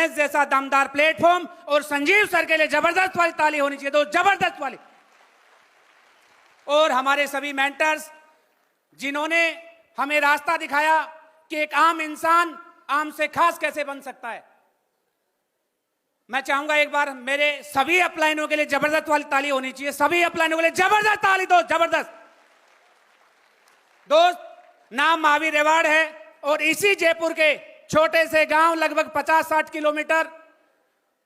जैसा दमदार प्लेटफॉर्म और संजीव सर के लिए जबरदस्त वाली ताली होनी चाहिए, तो जबरदस्त वाली। और हमारे सभी मेंटर्स जिन्होंने हमें रास्ता दिखाया कि एक आम इंसान आम से खास कैसे बन सकता है। मैं चाहूंगा एक बार मेरे सभी अपलाइनों के लिए जबरदस्त वाली ताली होनी चाहिए, सभी अपलाइनों के लिए जबरदस्त ताली दो, जबरदस्त। दोस्त, नाम महावीर रेवाड़ है और इसी जयपुर के छोटे से गांव लगभग 50-60 किलोमीटर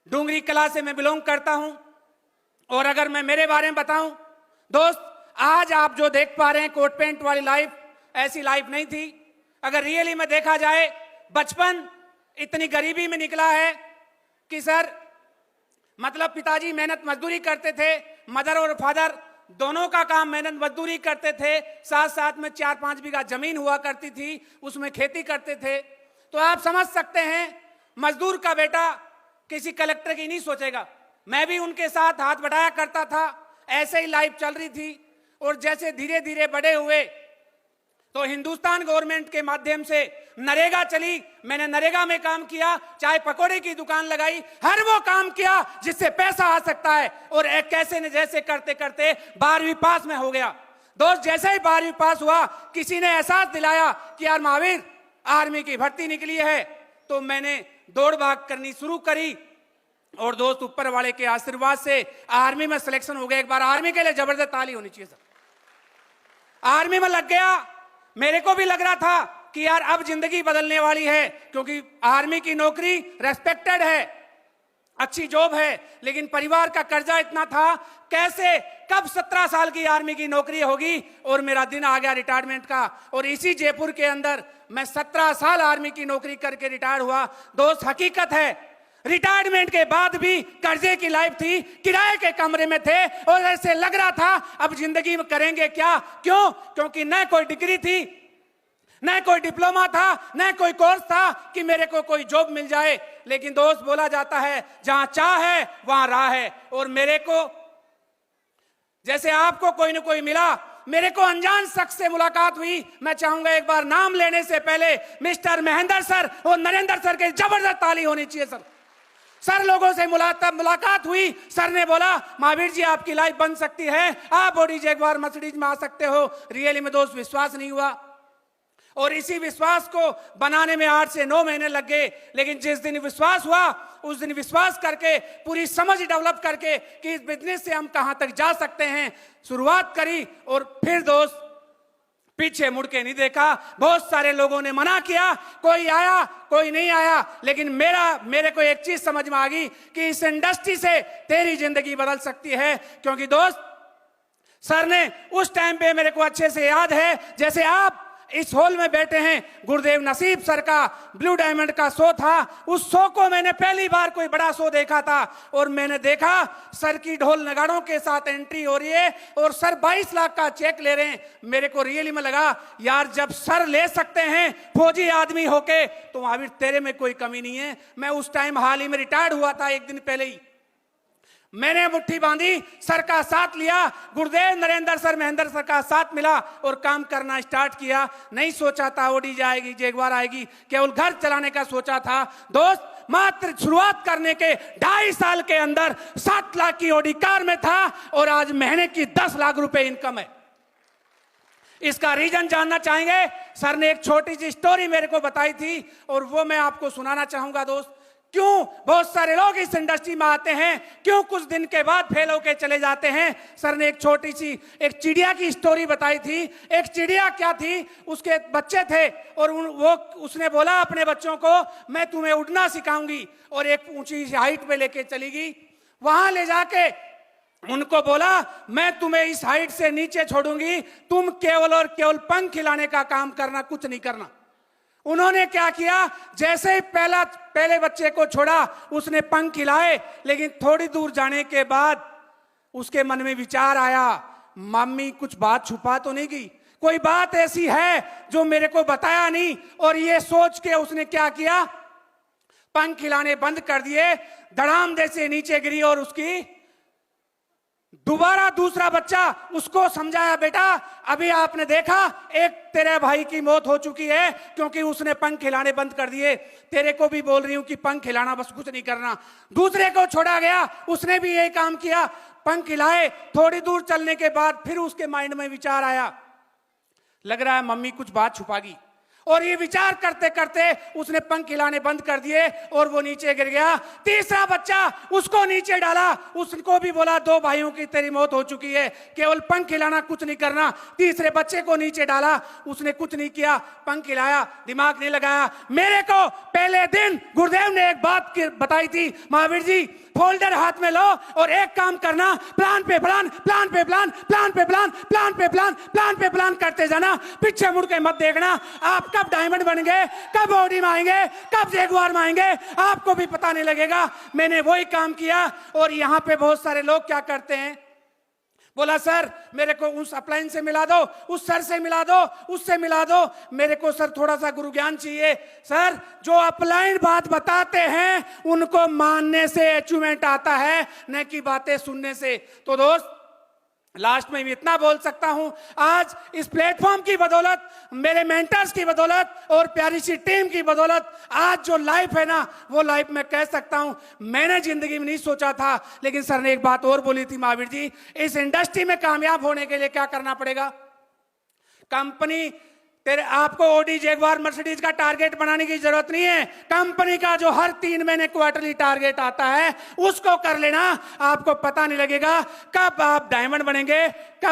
डूंगरी कला से मैं बिलोंग करता हूं। और अगर मैं मेरे बारे में बताऊं दोस्त, आज आप जो देख पा रहे हैं कोट पैंट वाली लाइफ, ऐसी लाइफ नहीं थी। अगर रियली में देखा जाए, बचपन इतनी गरीबी में निकला है कि सर मतलब पिताजी मेहनत मजदूरी करते थे, मदर और फादर दोनों का काम मेहनत मजदूरी करते थे, साथ साथ में 4-5 बीघा जमीन हुआ करती थी, उसमें खेती करते थे। तो आप समझ सकते हैं मजदूर का बेटा किसी कलेक्टर की नहीं सोचेगा। मैं भी उनके साथ हाथ बढ़ाया करता था, ऐसे ही लाइफ चल रही थी। और जैसे धीरे धीरे बड़े हुए तो हिंदुस्तान गवर्नमेंट के माध्यम से नरेगा चली, मैंने नरेगा में काम किया, चाय पकोड़े की दुकान लगाई, हर वो काम किया जिससे पैसा आ सकता है। और एक कैसे न जैसे करते करते 12वीं पास में हो गया। दोस्त, जैसे ही 12वीं पास हुआ, किसी ने एहसास दिलाया कि यार महावीर आर्मी की भर्ती निकली है, तो मैंने दौड़ भाग करनी शुरू करी। और दोस्त, ऊपर वाले के आशीर्वाद से आर्मी में सिलेक्शन हो गया। एक बार आर्मी के लिए जबरदस्त ताली होनी चाहिए सर। आर्मी में लग गया, मेरे को भी लग रहा था कि यार अब जिंदगी बदलने वाली है, क्योंकि आर्मी की नौकरी रेस्पेक्टेड है, अच्छी जॉब है, लेकिन परिवार का कर्जा इतना था, कैसे कब 17 साल की आर्मी की नौकरी होगी। और मेरा दिन आ गया रिटायरमेंट का, और इसी जयपुर के अंदर मैं 17 साल आर्मी की नौकरी करके रिटायर हुआ। दोस्त, हकीकत है रिटायरमेंट के बाद भी कर्जे की लाइफ थी, किराए के कमरे में थे, और ऐसे लग रहा था अब जिंदगी में करेंगे क्या। क्यों? क्योंकि न कोई डिग्री थी, न कोई डिप्लोमा था, न कोई कोर्स था कि मेरे को कोई जॉब मिल जाए। लेकिन दोस्त, बोला जाता है जहां चाह है वहां राह है। और मेरे को जैसे आपको कोई न कोई मिला, मेरे को अनजान शख्स से मुलाकात हुई। मैं चाहूंगा एक बार नाम लेने से पहले मिस्टर महेंद्र सर और नरेंद्र सर के जबरदस्त ताली होनी चाहिए सर। सर लोगों से मुलाकात हुई, सर ने बोला महावीर जी आपकी लाइफ बन सकती है, आप बॉडी जैगवार मर्सिडीज में आ सकते हो। रियली में दोस्त विश्वास नहीं हुआ, और इसी विश्वास को बनाने में 8 से 9 महीने लग गए। लेकिन जिस दिन विश्वास हुआ, उस दिन विश्वास करके पूरी समझ डेवलप करके कि इस बिजनेस से हम कहां तक जा सकते हैं, शुरुआत करी। और फिर दोस्त पीछे मुड़ के नहीं देखा। बहुत सारे लोगों ने मना किया, कोई आया कोई नहीं आया, लेकिन मेरे को एक चीज समझ में आ गई कि इस इंडस्ट्री से तेरी जिंदगी बदल सकती है। क्योंकि दोस्त, सर ने उस टाइम पे मेरे को अच्छे से याद है, जैसे आप इस हॉल में बैठे हैं, गुरुदेव नसीब सर का ब्लू डायमंड का शो था। उस शो को मैंने पहली बार कोई बड़ा शो देखा था, और मैंने देखा सर की ढोल नगाड़ों के साथ एंट्री हो रही है, और सर 22 लाख का चेक ले रहे हैं। मेरे को रियली में लगा यार जब सर ले सकते हैं फौजी आदमी होके, तो महावीर तेरे में कोई कमी नहीं है। मैं उस टाइम हाल ही में रिटायर्ड हुआ था, 1 दिन पहले ही मैंने मुट्ठी बांधी, सर का साथ लिया, गुरुदेव नरेंद्र सर महेंद्र सर का साथ मिला और काम करना स्टार्ट किया। नहीं सोचा था ओडी जाएगी, जैगवार आएगी, केवल घर चलाने का सोचा था। दोस्त, मात्र शुरुआत करने के 2.5 साल के अंदर 7 लाख की ओडी कार में था, और आज महीने की 10 लाख रुपए इनकम है। इसका रीजन जानना चाहेंगे? सर ने एक छोटी सी स्टोरी मेरे को बताई थी, और वो मैं आपको सुनाना चाहूंगा। दोस्त, क्यों बहुत सारे लोग इस इंडस्ट्री में आते हैं, क्यों कुछ दिन के बाद फेल होके चले जाते हैं। सर ने एक छोटी सी एक चिड़िया की स्टोरी बताई थी। एक चिड़िया क्या थी, उसके बच्चे थे, और उसने बोला अपने बच्चों को मैं तुम्हें उड़ना सिखाऊंगी, और एक ऊंची हाइट पे लेके चली गई। वहां ले जाके उनको बोला मैं तुम्हें इस हाइट से नीचे छोड़ूंगी, तुम केवल और केवल पंख खिलाने का काम करना, कुछ नहीं करना। उन्होंने क्या किया, जैसे ही पहले बच्चे को छोड़ा, उसने पंख खिलाए, लेकिन थोड़ी दूर जाने के बाद उसके मन में विचार आया, मम्मी कुछ बात छुपा तो नहीं गई, कोई बात ऐसी है जो मेरे को बताया नहीं। और ये सोच के उसने क्या किया, पंख खिलाने बंद कर दिए, धड़ाम जैसे नीचे गिरी, और उसकी दोबारा दूसरा बच्चा उसको समझाया, बेटा अभी आपने देखा एक तेरे भाई की मौत हो चुकी है क्योंकि उसने पंख खिलाने बंद कर दिए, तेरे को भी बोल रही हूं कि पंख खिलाना, बस कुछ नहीं करना। दूसरे को छोड़ा गया, उसने भी यही काम किया, पंख खिलाए। थोड़ी दूर चलने के बाद फिर उसके माइंड में विचार आया, लग रहा है मम्मी कुछ बात छुपागी, और ये विचार करते करते उसने पंख खिलाने बंद कर दिए और वो नीचे गिर गया। तीसरा बच्चा उसको नीचे डाला, उसको भी बोला दो भाइयों की तेरी मौत हो चुकी है, केवल पंख खिलाना, कुछ नहीं करना। तीसरे बच्चे को नीचे डाला, उसने कुछ नहीं किया, पंख खिलाया, दिमाग नहीं लगाया। मेरे को पहले दिन गुरुदेव ने एक बात बताई थी, महावीर जी फोल्डर हाथ में लो और एक काम करना, प्लान पे प्लान, प्लान पे प्लान, प्लान पे प्लान, प्लान पे प्लान, प्लान पे प्लान करते जाना, पीछे मुड़ के मत देखना। आप कब डायमंड बनेंगे, कब ओडी में आएंगे, कब जैगुआर में आएंगे, आपको भी पता नहीं लगेगा। मैंने वही काम किया। और यहां पे बहुत सारे लोग क्या करते हैं, बोला सर मेरे को उस अपलाइन से मिला दो, उस सर से मिला दो, उससे मिला दो, मेरे को सर थोड़ा सा गुरु ज्ञान चाहिए। सर जो अपलाइन बात बताते हैं उनको मानने से अचीवमेंट आता है, न कि बातें सुनने से। तो दोस्त लास्ट में भी इतना बोल सकता हूं, आज इस प्लेटफॉर्म की बदौलत, मेरे मेंटर्स की बदौलत और प्यारी सी टीम की बदौलत आज जो लाइफ है ना, वो लाइफ मैं कह सकता हूं मैंने जिंदगी में नहीं सोचा था। लेकिन सर ने एक बात और बोली थी, महावीर जी इस इंडस्ट्री में कामयाब होने के लिए क्या करना पड़ेगा, कंपनी तेरे आपको ओडी जैगुआर मर्सिडीज का टारगेट बनाने की जरूरत नहीं है, कंपनी का जो हर 3 महीने क्वार्टरली टारगेट आता है उसको कर लेना। आपको पता नहीं लगेगा कब आप डायमंड बनेंगे, कब